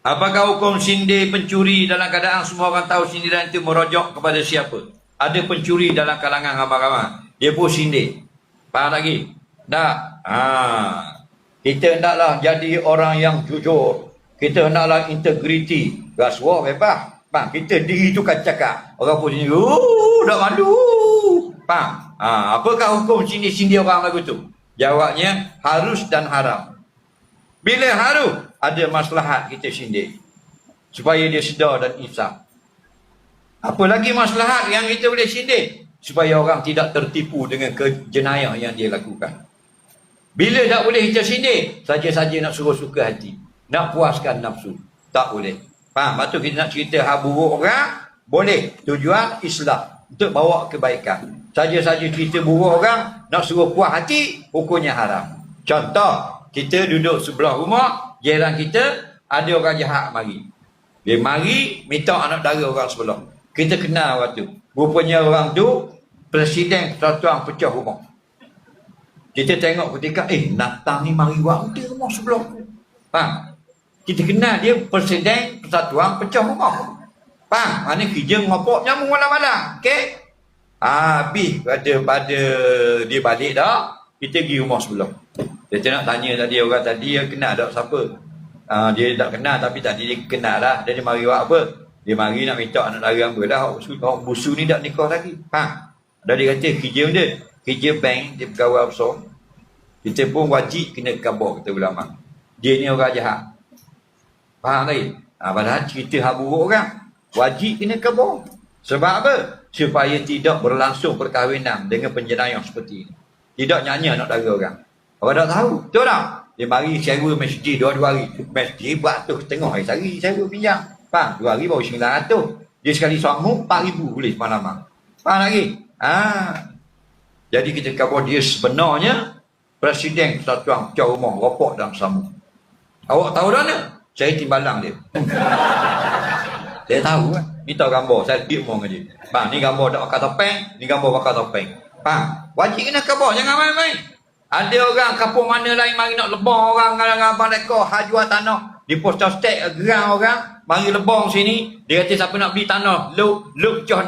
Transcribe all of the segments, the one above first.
Apakah hukum sindir pencuri dalam keadaan semua orang tahu sindiran itu merujuk kepada siapa? Ada pencuri dalam kalangan ramai-ramai. Dia pun sindir. Faham lagi? Tak? Kita hendaklah jadi orang yang jujur. Kita hendaklah integriti. Rasuah bebas. Faham? Kita diri tu kan cakap. Orang pun sindir. Dah malu. Faham? Apakah hukum sindir orang lagu tu? Jawabnya harus dan haram. Bila harus, ada maslahat kita sindir. Supaya dia sedar dan insaf. Apa lagi maslahat yang kita boleh sindir? Supaya orang tidak tertipu dengan jenayah yang dia lakukan. Bila tak boleh kita sindir? Saja-saja nak suruh suka hati. Nak puaskan nafsu. Tak boleh. Faham? Lepas tu kita nak cerita hal buruk orang, boleh. Tujuan islah. Untuk bawa kebaikan. Saja-saja cerita buruk orang, nak suruh puas hati, hukumnya haram. Contoh, kita duduk sebelah rumah, jiran kita, ada orang jahat mari. Dia mari, minta anak dara orang sebelah. Kita kenal orang tu. Rupanya orang tu, Presiden Persatuan Pecah Rumah. Kita tengok ketika, Natang ni mari orang dia rumah sebelah tu. Faham? Kita kenal dia Presiden Persatuan Pecah Rumah. Faham? Mana kerja ngopok nyamuk malam-malam. Okey? Habis pada dia balik dah, kita pergi rumah sebelah. Kita nak tanya tadi orang tadi, dia kenal tak siapa? Dia tak kenal tapi tadi dia kenal lah. Dia mari buat apa? Dia mari nak minta anak dara hamba dah. Orang busu ni tak nikah lagi. Dah dia kata kerja dia. Kerja bank, dia pegawai besar. Kita pun wajib kena khabar kata ulama. Dia ni orang jahat. Faham lagi? Padahal cerita hal buruk orang. Wajib kena khabar. Sebab apa? Supaya tidak berlangsung perkahwinan dengan penjenayah seperti ini. Tidak nyanyi nak dara orang. Orang tak tahu. Betul tak? Dia mari sewa masjid 2 hari. Masjid buat tu setengah hari sehari sewa pinjam. Faham? 2 hari baru 900. Dia sekali sambung 4,000 boleh semalam. Faham lagi? Jadi kita khabar dia sebenarnya Presiden Persatuan Pecah Rumah ropok dalam sambung. Awak tahu dah ni? Saya timbalang dia. Saya tahu kan. Minta gambar. Saya pergi rumah dengan dia. Bang, ni gambar tak pakai topeng. Ni gambar pakai topeng. Faham? Wajib kena khabar. Jangan main-main. Ada orang kampung mana lain mari nak lebong orang dengan abang rekor hajuan tanah. Di poster stek gerang orang. Mari lebong sini. Dia kata siapa nak beli tanah. Luk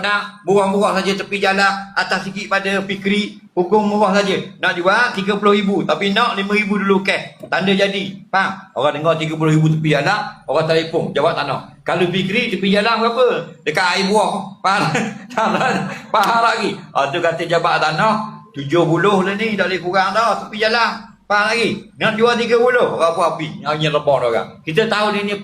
nak. Murah-murah saja tepi jalan. Atas sikit pada Fikri. Hukum murah saja. Nak jual 30,000. Tapi nak 5,000 dulu cash. Tanda jadi. Faham? Orang dengar 30,000 tepi jalan. Orang telefon. Jawab tanah. Kalau Fikri tepi jalan berapa? Dekat air buah. Faham? Faham lagi? Tu kata jabat tanah. 70 lah ni. Tak boleh kurang dah. Tepi jalan. Faham lagi? Nak jual 30. Orang pun api. Hanya lebong orang. Kita tahu dia ni